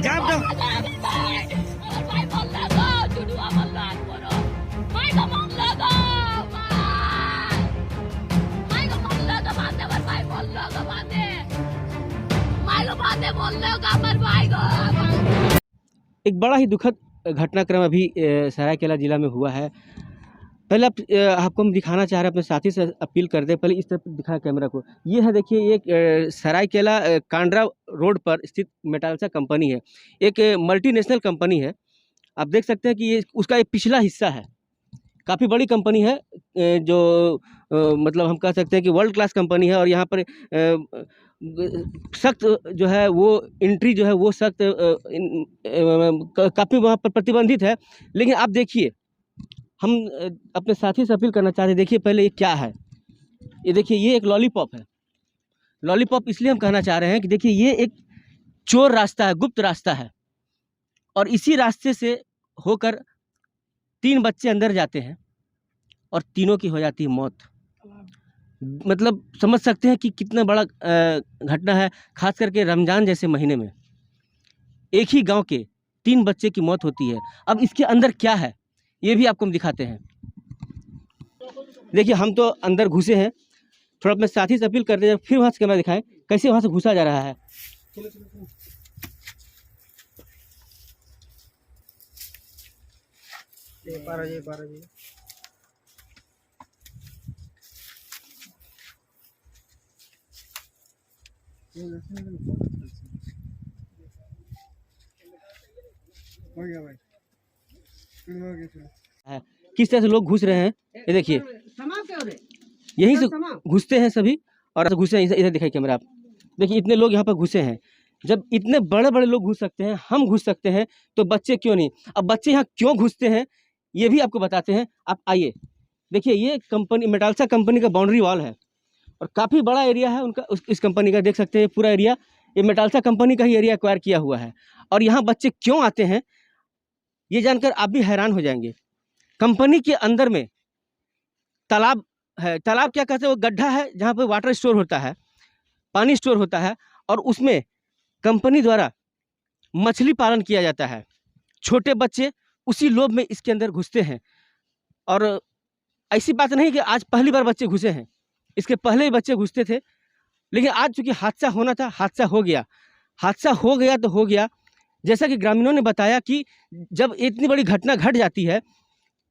जाप दो एक बड़ा ही दुखद घटनाक्रम अभी सरायकेला जिला में हुआ है। पहले आपको हम दिखाना चाह रहे हैं, अपने साथी से अपील कर दे, पहले इस तरफ दिखा कैमरा को। ये है देखिए, ये सरायकेला कांड्रा रोड पर स्थित मेटाल्सा कंपनी है, एक मल्टीनेशनल कंपनी है। आप देख सकते हैं कि ये उसका एक पिछला हिस्सा है, काफ़ी बड़ी कंपनी है, जो मतलब हम कह सकते हैं कि वर्ल्ड क्लास कंपनी है। और यहाँ पर सख्त जो है वो एंट्री जो है वो सख्त काफ़ी वहाँ पर प्रतिबंधित है। लेकिन आप देखिए, हम अपने साथी से अपील करना चाहते हैं, देखिए पहले ये क्या है। ये देखिए, ये एक लॉलीपॉप है। लॉलीपॉप इसलिए हम कहना चाह रहे हैं कि देखिए, ये एक चोर रास्ता है, गुप्त रास्ता है, और इसी रास्ते से होकर 3 बच्चे अंदर जाते हैं और तीनों की हो जाती है मौत। मतलब समझ सकते हैं कि कितना बड़ा घटना है, खास करके रमज़ान जैसे महीने में एक ही गांव के 3 बच्चे की मौत होती है। अब इसके अंदर क्या है ये भी आपको हम दिखाते हैं। देखिए, हम तो अंदर घुसे हैं, थोड़ा अपने साथी से अपील करते हैं, फिर वहाँ से कैमरा दिखाएं कैसे वहाँ से घुसा जा रहा है। है किस तरह से लोग घुस रहे हैं, ये देखिए, यहीं से घुसते हैं सभी और घुसे। इधर दिखाई कैमरा, आप देखिए, इतने लोग यहाँ पर घुसे हैं। जब इतने बड़े बड़े लोग घुस सकते हैं, हम घुस सकते हैं, तो बच्चे क्यों नहीं? अब बच्चे यहाँ क्यों घुसते हैं ये भी आपको बताते हैं। आप आइए, देखिए, ये कंपनी मेटाल्सा कंपनी का बाउंड्री वॉल है और काफ़ी बड़ा एरिया है उनका, इस कंपनी का। देख सकते हैं पूरा एरिया ये मेटाल्सा कंपनी का ही एरिया एक्वायर किया हुआ है। और यहाँ बच्चे क्यों आते हैं ये जानकर आप भी हैरान हो जाएंगे। कंपनी के अंदर में तालाब है, तालाब क्या कहते हैं, वो गड्ढा है जहाँ पे वाटर स्टोर होता है, पानी स्टोर होता है, और उसमें कंपनी द्वारा मछली पालन किया जाता है। छोटे बच्चे उसी लोभ में इसके अंदर घुसते हैं। और ऐसी बात नहीं कि आज पहली बार बच्चे घुसे हैं, इसके पहले ही बच्चे घुसते थे। लेकिन आज चूंकि हादसा होना था, हादसा हो गया। हादसा हो गया तो हो गया। जैसा कि ग्रामीणों ने बताया कि जब इतनी बड़ी घटना घट जाती है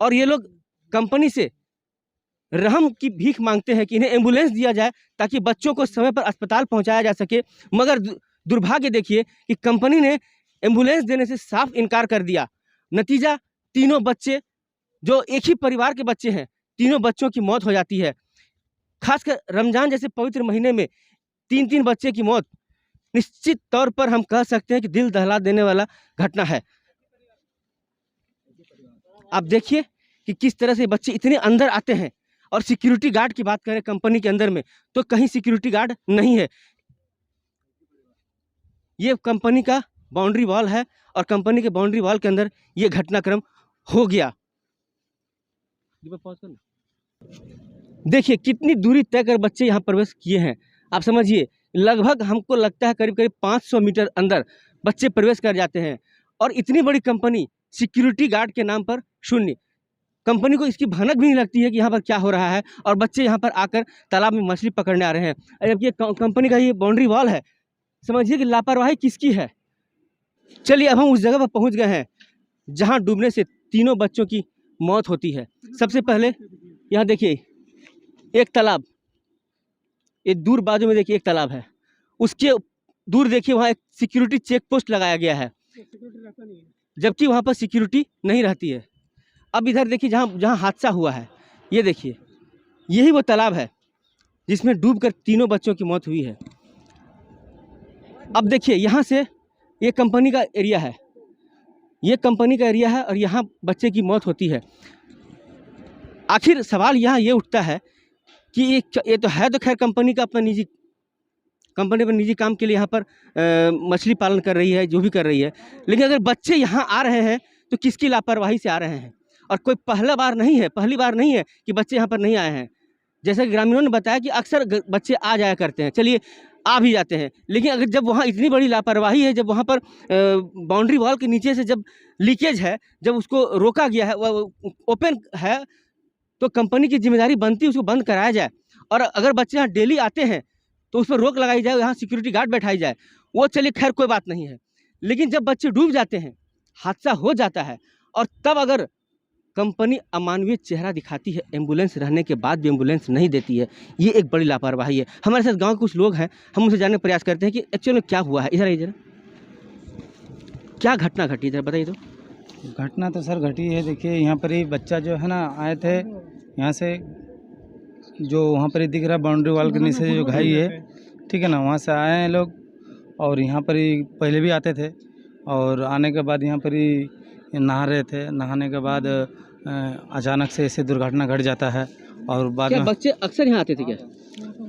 और ये लोग कंपनी से रहम की भीख मांगते हैं कि इन्हें एम्बुलेंस दिया जाए ताकि बच्चों को समय पर अस्पताल पहुंचाया जा सके, मगर दुर्भाग्य देखिए कि कंपनी ने एम्बुलेंस देने से साफ इनकार कर दिया। नतीजा, तीनों बच्चे जो एक ही परिवार के बच्चे हैं, तीनों बच्चों की मौत हो जाती है। खासकर रमजान जैसे पवित्र महीने में 3 बच्चे की मौत निश्चित तौर पर हम कह सकते हैं कि दिल दहला देने वाला घटना है। आप देखिए कि किस तरह से बच्चे इतने अंदर आते हैं। और सिक्योरिटी गार्ड की बात करें कंपनी के अंदर में, तो कहीं सिक्योरिटी गार्ड नहीं है। ये कंपनी का बाउंड्री वॉल है और कंपनी के बाउंड्री वॉल के अंदर ये घटनाक्रम हो गया। देखिए कितनी दूरी तय कर बच्चे यहाँ प्रवेश किए हैं। आप समझिए, लगभग हमको लगता है करीब 500 मीटर अंदर बच्चे प्रवेश कर जाते हैं। और इतनी बड़ी कंपनी, सिक्योरिटी गार्ड के नाम पर शून्य। कंपनी को इसकी भनक भी नहीं लगती है कि यहाँ पर क्या हो रहा है, और बच्चे यहाँ पर आकर तालाब में मछली पकड़ने आ रहे हैं। जबकि कंपनी का ये बाउंड्री वॉल है। समझिए कि लापरवाही किसकी है। चलिए, अब हम उस जगह पर पहुँच गए हैं जहाँ डूबने से तीनों बच्चों की मौत होती है। सबसे पहले यहाँ देखिए एक तालाब, ये दूर बाजू में देखिए एक तालाब है, उसके दूर देखिए वहाँ एक सिक्योरिटी चेक पोस्ट लगाया गया है, जबकि वहाँ पर सिक्योरिटी नहीं रहती है। अब इधर देखिए जहाँ हादसा हुआ है, ये देखिए यही वो तालाब है जिसमें डूबकर तीनों बच्चों की मौत हुई है। अब देखिए यहाँ से ये कंपनी का एरिया है, ये कंपनी का एरिया है और यहाँ बच्चे की मौत होती है। आखिर सवाल यहाँ ये उठता है कि ये तो है तो खैर कंपनी का अपना निजी, कंपनी पर निजी काम के लिए यहाँ पर मछली पालन कर रही है, जो भी कर रही है। लेकिन अगर बच्चे यहाँ आ रहे हैं तो किसकी लापरवाही से आ रहे हैं? और कोई पहली बार नहीं है कि बच्चे यहाँ पर नहीं आए हैं। जैसे कि ग्रामीणों ने बताया कि अक्सर बच्चे आ जाया करते हैं, चलिए आ भी जाते हैं, लेकिन अगर जब वहाँ इतनी बड़ी लापरवाही है, जब वहाँ पर बाउंड्री वॉल के नीचे से जब लीकेज है, जब उसको रोका गया है, वो ओपन है, तो कंपनी की जिम्मेदारी बनती है उसको बंद कराया जाए। और अगर बच्चे यहाँ डेली आते हैं तो उस पर रोक लगाई जाए, यहाँ सिक्योरिटी गार्ड बैठाई जाए, वो चलिए खैर कोई बात नहीं है। लेकिन जब बच्चे डूब जाते हैं, हादसा हो जाता है, और तब अगर कंपनी अमानवीय चेहरा दिखाती है, एम्बुलेंस रहने के बाद भी एम्बुलेंस नहीं देती है, ये एक बड़ी लापरवाही है। हमारे साथ गांव के कुछ लोग हैं, हम उनसे जानने का प्रयास करते हैं कि एक्चुअली में क्या हुआ है। इधर आइए जरा, क्या घटना घटी जरा बताइए। तो घटना तो सर घटी है, देखिए यहाँ पर ही बच्चा जो है ना आए थे यहाँ से, जो वहाँ पर ही दिख रहा बाउंड्री वॉल के नीचे जो घाई है, ठीक है ना, वहाँ से आए हैं लोग और यहाँ पर ही पहले भी आते थे, और आने के बाद यहाँ पर ही नहा रहे थे। नहाने के बाद अचानक से ऐसे दुर्घटना घट जाता है। और बाद क्या में बच्चे अक्सर यहाँ आते थे क्या?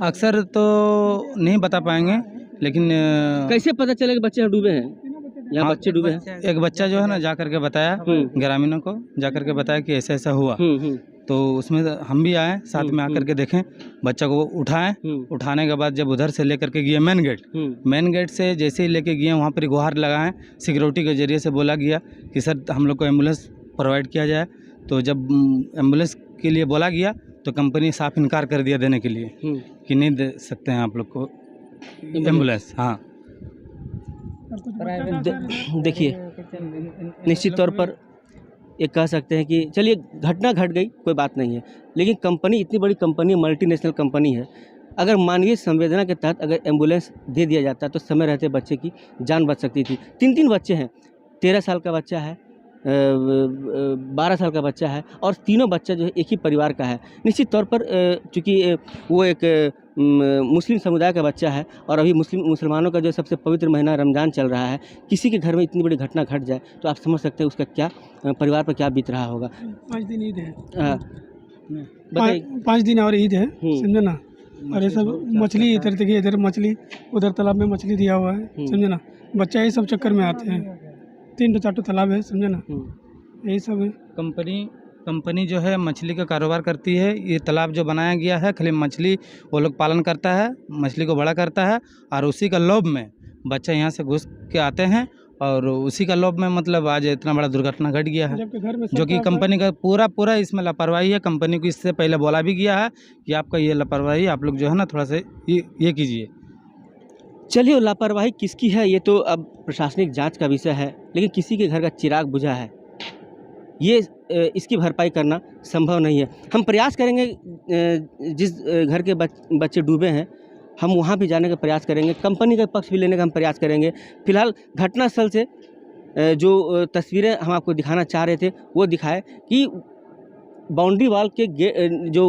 अक्सर तो नहीं बता पाएंगे, लेकिन कैसे पता चला कि बच्चे यहाँ डूबे हैं, यहाँ बच्चे डूबे हैं? एक बच्चा जो है ना जा करके बताया, ग्रामीणों को जा करके बताया कि ऐसा ऐसा हुआ। तो उसमें हम भी आए साथ में आकर के देखें, बच्चा को उठाएं। उठाने के बाद जब उधर से लेकर के गए मेन गेट से जैसे ही लेके गए वहाँ पर गुहार लगाएं, सिक्योरिटी के जरिए से बोला गया कि सर हम लोग को एम्बुलेंस प्रोवाइड किया जाए। तो जब एम्बुलेंस के लिए बोला गया तो कंपनी साफ इनकार कर दिया देने के लिए कि नहीं दे सकते हैं आप लोग को एम्बुलेंस। हाँ देखिए, निश्चित तौर पर ये कह सकते हैं कि चलिए घटना घट गई, कोई बात नहीं है, लेकिन कंपनी इतनी बड़ी कंपनी, मल्टीनेशनल कंपनी है, अगर मानवीय संवेदना के तहत अगर एम्बुलेंस दे दिया जाता तो समय रहते बच्चे की जान बच सकती थी। 3 बच्चे हैं, 13 साल का बच्चा है, 12 साल का बच्चा है, और तीनों बच्चा जो है एक ही परिवार का है। निश्चित तौर पर चूँकि वो एक मुस्लिम समुदाय का बच्चा है, और अभी मुसलमानों का जो सबसे पवित्र महीना रमज़ान चल रहा है, किसी के घर में इतनी बड़ी घटना घट जाए तो आप समझ सकते हैं उसका क्या परिवार पर क्या बीत रहा होगा। 5 दिन ईद है, बताइए। 5 दिन और ईद है, समझे ना। और ये सब मछली इधर देखिए, इधर मछली, उधर तालाब में मछली दिया हुआ है, समझे ना। बच्चा ये सब चक्कर में आते हैं, 3-4 तालाब है, समझे ना, यही सब है। कंपनी जो है मछली का कारोबार करती है। ये तालाब जो बनाया गया है खाली मछली वो लोग पालन करता है, मछली को बड़ा करता है, और उसी का लोभ में बच्चा यहाँ से घुस के आते हैं, और उसी का लोभ में मतलब आज इतना बड़ा दुर्घटना घट गया है, जो कि कंपनी का पूरा इसमें लापरवाही है। कंपनी को इससे पहले बोला भी गया है कि आपका ये लापरवाही, आप लोग जो है ना थोड़ा सा ये कीजिए। चलिए, लापरवाही किसकी है ये तो अब प्रशासनिक जांच का विषय है, लेकिन किसी के घर का चिराग बुझा है, ये इसकी भरपाई करना संभव नहीं है। हम प्रयास करेंगे, जिस घर के बच्चे डूबे हैं हम वहाँ भी जाने का प्रयास करेंगे, कंपनी का पक्ष भी लेने का हम प्रयास करेंगे। फिलहाल घटनास्थल से जो तस्वीरें हम आपको दिखाना चाह रहे थे वो दिखाए कि बाउंड्री वॉल के जो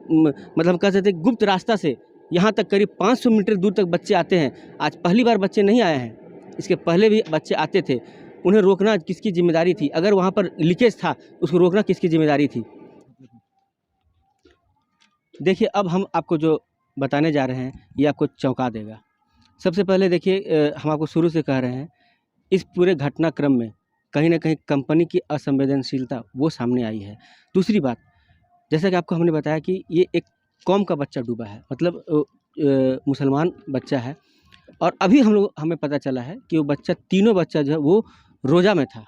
मतलब कह सकते गुप्त रास्ता से यहाँ तक करीब 500 मीटर दूर तक बच्चे आते हैं। आज पहली बार बच्चे नहीं आए हैं, इसके पहले भी बच्चे आते थे। उन्हें रोकना किसकी जिम्मेदारी थी? अगर वहाँ पर लीकेज था उसको रोकना किसकी जिम्मेदारी थी? देखिए, अब हम आपको जो बताने जा रहे हैं ये आपको चौंका देगा। सबसे पहले देखिए, हम आपको शुरू से कह रहे हैं, इस पूरे घटनाक्रम में कहीं ना कहीं कंपनी की असंवेदनशीलता वो सामने आई है। दूसरी बात, जैसा कि आपको हमने बताया कि ये एक कौम का बच्चा डूबा है, मतलब मुसलमान बच्चा है, और अभी हमें पता चला है कि वो बच्चा, तीनों बच्चा जो है वो रोज़ा में था।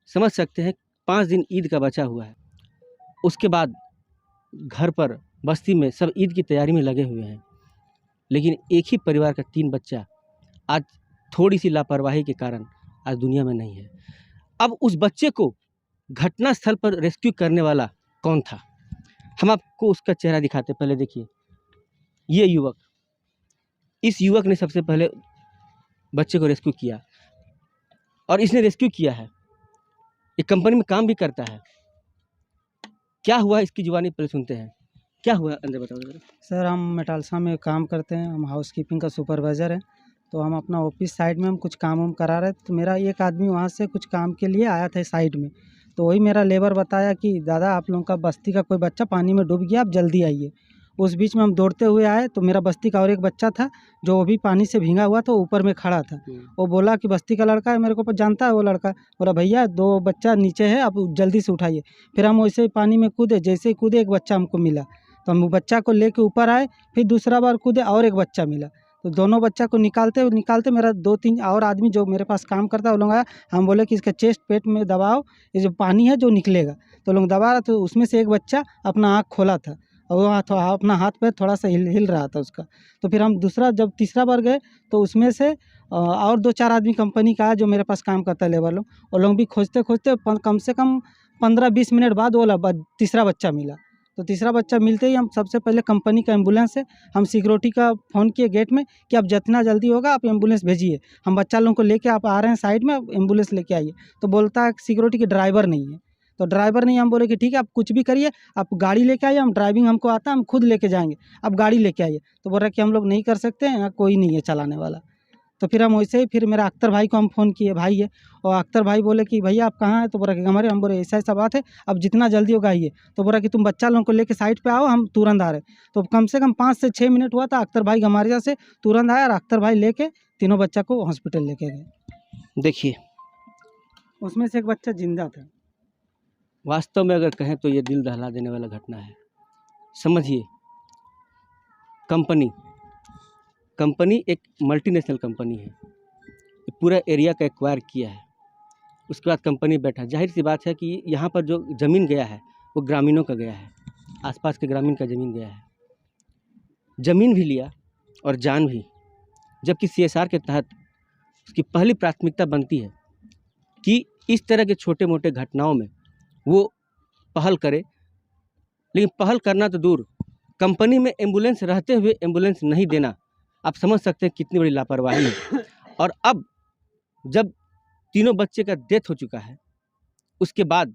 समझ सकते हैं 5 दिन ईद का बचा हुआ है। उसके बाद घर पर बस्ती में सब ईद की तैयारी में लगे हुए हैं, लेकिन एक ही परिवार का 3 बच्चा आज थोड़ी सी लापरवाही के कारण आज दुनिया में नहीं है। अब उस बच्चे को घटना स्थल पर रेस्क्यू करने वाला कौन था? हम आपको उसका चेहरा दिखाते। पहले देखिए, ये युवक, इस युवक ने सबसे पहले बच्चे को रेस्क्यू किया, और इसने रेस्क्यू किया है, एक कंपनी में काम भी करता है। क्या हुआ इसकी जुबानी पहले सुनते हैं। क्या हुआ अंदर बताओ जरा। सर, हम मेटालसा में काम करते हैं, हम हाउसकीपिंग का सुपरवाइज़र हैं। तो हम अपना ऑफिस साइड में हम कुछ काम करा रहे थे, तो मेरा एक आदमी वहाँ से कुछ काम के लिए आया था साइड में। तो वही मेरा लेबर बताया कि दादा आप लोगों का बस्ती का कोई बच्चा पानी में डूब गया, आप जल्दी आइए। उस बीच में हम दौड़ते हुए आए तो मेरा बस्ती का और एक बच्चा था जो वो भी पानी से भीगा हुआ था, ऊपर में खड़ा था। वो बोला कि बस्ती का लड़का है, मेरे को जानता है वो लड़का। बोला भैया 2 बच्चा नीचे है, आप जल्दी से उठाइए। फिर हम वैसे ही पानी में कूदे, जैसे ही कूदे एक बच्चा हमको मिला। तो हम वो बच्चा को लेके ऊपर आए, फिर दूसरा बार कूदे और एक बच्चा मिला, तो दोनों बच्चा को निकालते मेरा 2-3 और आदमी जो मेरे पास काम करता है वो लोग आया, हम बोले कि इसका चेस्ट पेट में दबाओ, ये जो पानी है जो निकलेगा, तो लोग दबा रहा, तो उसमें से एक बच्चा अपना आँख खोला था और वो अपना हाथ पैर थोड़ा सा हिल रहा था उसका। तो फिर हम जब तीसरा बार गए तो उसमें से और 2-4 आदमी कंपनी का है जो मेरे पास काम करता है लेबर लोग, वो लोग भी खोजते कम से कम 15-20 मिनट बाद वो तीसरा बच्चा मिला। तो तीसरा बच्चा मिलते ही हम सबसे पहले कंपनी का एम्बुलेंस है, हम सिक्योरिटी का फ़ोन किए गेट में कि आप जितना जल्दी होगा आप एम्बुलेंस भेजिए, हम बच्चा लोगों को लेके आप आ रहे हैं साइड में, आप एम्बुलेंस लेके आइए। तो बोलता है सिक्योरिटी के ड्राइवर नहीं है, तो ड्राइवर नहीं, हम बोले कि ठीक है आप कुछ भी करिए, आप गाड़ी लेके आइए, हम ड्राइविंग हमको आता है, हम खुद लेके जाएंगे, आप गाड़ी लेके आइए। तो बोल रहा कि हम लोग नहीं कर सकते हैं, यहाँ कोई नहीं है चलाने वाला। तो फिर हम वैसे ही फिर मेरा अख्तर भाई को हम फ़ोन किए, भाई है, और अख्तर भाई बोले कि भैया आप कहाँ हैं? तो बोला कि हमारे, हम बोले ऐसा ऐसा बात है, अब जितना जल्दी होगा आइए। तो बोला कि तुम बच्चा लोगों को लेके साइड पे आओ, हम तुरंत आ रहे। तो कम से कम 5 से 6 मिनट हुआ था, अख्तर भाई हमारे यहाँ से तुरंत आया और अख्तर भाई लेके तीनों बच्चा को हॉस्पिटल लेके गए। देखिए, उसमें से एक बच्चा जिंदा था। वास्तव में अगर कहें तो ये दिल दहला देने वाला घटना है। समझिए, कंपनी एक मल्टीनेशनल कंपनी है, पूरा एरिया का एक्वायर किया है, उसके बाद कंपनी बैठा। जाहिर सी बात है कि यहाँ पर जो ज़मीन गया है वो ग्रामीणों का गया है, आसपास के ग्रामीण का ज़मीन गया है, ज़मीन भी लिया और जान भी। जबकि CSR के तहत उसकी पहली प्राथमिकता बनती है कि इस तरह के छोटे मोटे घटनाओं में वो पहल करे, लेकिन पहल करना तो दूर, कंपनी में एम्बुलेंस रहते हुए एम्बुलेंस नहीं देना, आप समझ सकते हैं कितनी बड़ी लापरवाही है। और अब जब तीनों बच्चे का डेथ हो चुका है, उसके बाद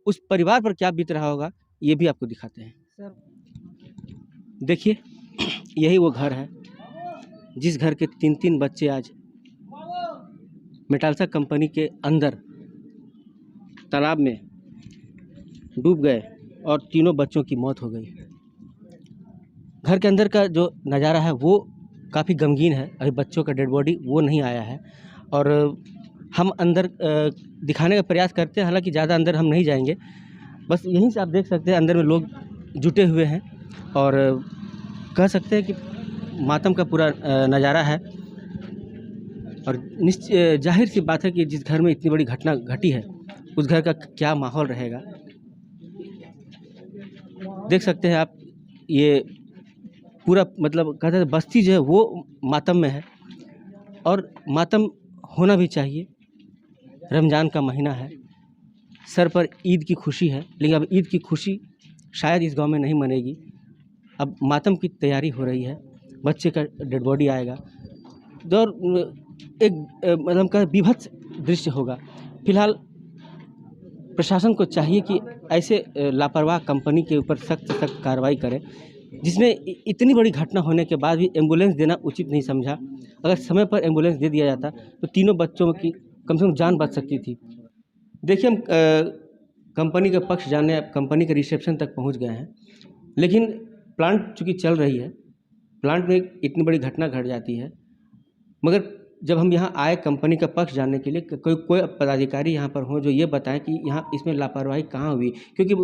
उस परिवार पर क्या बीत रहा होगा ये भी आपको दिखाते हैं। देखिए, यही वो घर है जिस घर के 3-3 बच्चे आज मेटाल्सा कंपनी के अंदर तालाब में डूब गए और तीनों बच्चों की मौत हो गई। घर के अंदर का जो नज़ारा है वो काफ़ी गमगीन है। अभी बच्चों का डेड बॉडी वो नहीं आया है और हम अंदर दिखाने का प्रयास करते हैं, हालांकि ज़्यादा अंदर हम नहीं जाएंगे। बस यहीं से आप देख सकते हैं अंदर में लोग जुटे हुए हैं और कह सकते हैं कि मातम का पूरा नज़ारा है। और जाहिर सी बात है कि जिस घर में इतनी बड़ी घटना घटी है उस घर का क्या माहौल रहेगा। देख सकते हैं आप, ये पूरा मतलब कहते हैं बस्ती जो है वो मातम में है और मातम होना भी चाहिए। रमज़ान का महीना है, सर पर ईद की खुशी है, लेकिन अब ईद की खुशी शायद इस गांव में नहीं मनेगी। अब मातम की तैयारी हो रही है, बच्चे का डेड बॉडी आएगा और एक मतलब का विभत्स दृश्य होगा। फिलहाल प्रशासन को चाहिए कि ऐसे लापरवाह कंपनी के ऊपर सख्त से सख्त कार्रवाई करे, जिसने इतनी बड़ी घटना होने के बाद भी एम्बुलेंस देना उचित नहीं समझा। अगर समय पर एम्बुलेंस दे दिया जाता तो तीनों बच्चों की कम से कम जान बच सकती थी। देखिए, हम कंपनी का पक्ष जानने कंपनी के रिसेप्शन तक पहुंच गए हैं, लेकिन प्लांट चूँकि चल रही है, प्लांट में इतनी बड़ी घटना घट जाती है, मगर जब हम यहाँ आए कंपनी का पक्ष जानने के लिए, कोई पदाधिकारी यहाँ पर हों जो ये बताएं कि यहाँ इसमें लापरवाही कहाँ हुई। क्योंकि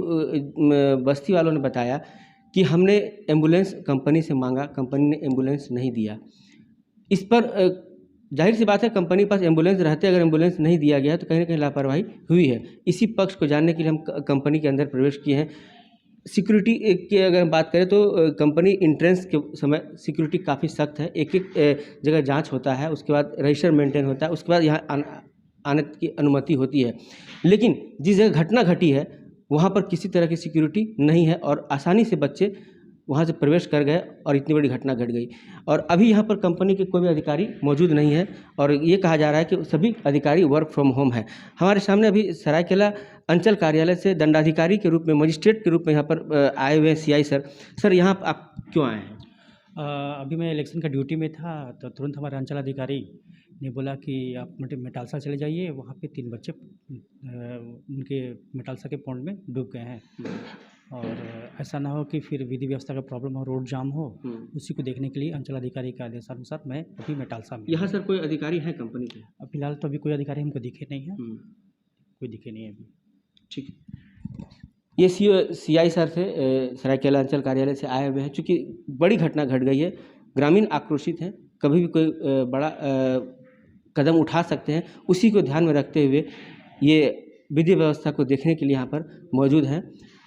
बस्ती वालों ने बताया कि हमने एम्बुलेंस कंपनी से मांगा, कंपनी ने एम्बुलेंस नहीं दिया। इस पर जाहिर सी बात है कंपनी के पास एम्बुलेंस रहते अगर एम्बुलेंस नहीं दिया गया तो कहीं ना कहीं लापरवाही हुई है। इसी पक्ष को जानने के लिए हम कंपनी के अंदर प्रवेश किए हैं। सिक्योरिटी की अगर बात करें तो कंपनी इंट्रेंस के समय सिक्योरिटी काफ़ी सख्त है। एक जगह जांच होता है, उसके बाद रजिस्टर मेंटेन होता है, उसके बाद यहाँ आने की अनुमति होती है। लेकिन जिस जगह घटना घटी है वहाँ पर किसी तरह की सिक्योरिटी नहीं है और आसानी से बच्चे वहाँ से प्रवेश कर गए और इतनी बड़ी घटना घट गई। और अभी यहाँ पर कंपनी के कोई भी अधिकारी मौजूद नहीं है और ये कहा जा रहा है कि सभी अधिकारी वर्क फ्रॉम होम है। हमारे सामने अभी सरायकेला अंचल कार्यालय से दंडाधिकारी के रूप में, मजिस्ट्रेट के रूप में यहाँ पर आए हुए हैं CI सर। सर, यहाँ आप क्यों आए हैं? अभी मैं इलेक्शन का ड्यूटी में था तो तुरंत हमारे अंचल अधिकारी ने बोला कि आप मेटाल्सा चले जाइए, वहाँ पे 3 बच्चे उनके मेटाल्सा के पौंड में डूब गए हैं और ऐसा ना हो कि फिर विधि व्यवस्था का प्रॉब्लम हो, रोड जाम हो। उसी को देखने के लिए अंचल अधिकारी के आदेशानुसार मैं अभी मेटाल्सा में। यहाँ सर कोई अधिकारी है कंपनी के? फिलहाल तो अभी कोई अधिकारी हमको दिखे नहीं है, कोई दिखे नहीं है अभी। ठीक है। ये CI सर से सरायकेला अंचल कार्यालय से आए हुए हैं। चूँकि बड़ी घटना घट गई है, ग्रामीण आक्रोशित हैं, कभी भी कोई बड़ा कदम उठा सकते हैं, उसी को ध्यान में रखते हुए ये विधि व्यवस्था को देखने के लिए यहाँ पर मौजूद हैं।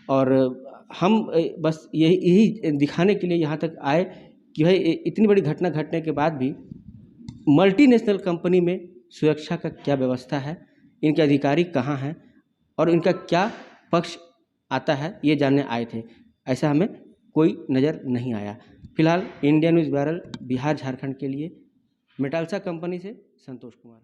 और हम बस यही दिखाने के लिए यहाँ तक आए कि भाई इतनी बड़ी घटना घटने के बाद भी मल्टीनेशनल कंपनी में सुरक्षा का क्या व्यवस्था है, इनके अधिकारी कहाँ हैं और इनका क्या पक्ष आता है, ये जानने आए थे। ऐसा हमें कोई नज़र नहीं आया। फिलहाल India news viral Bihar Jharkhand के लिए मेटालसा कंपनी से संतोष कुमार।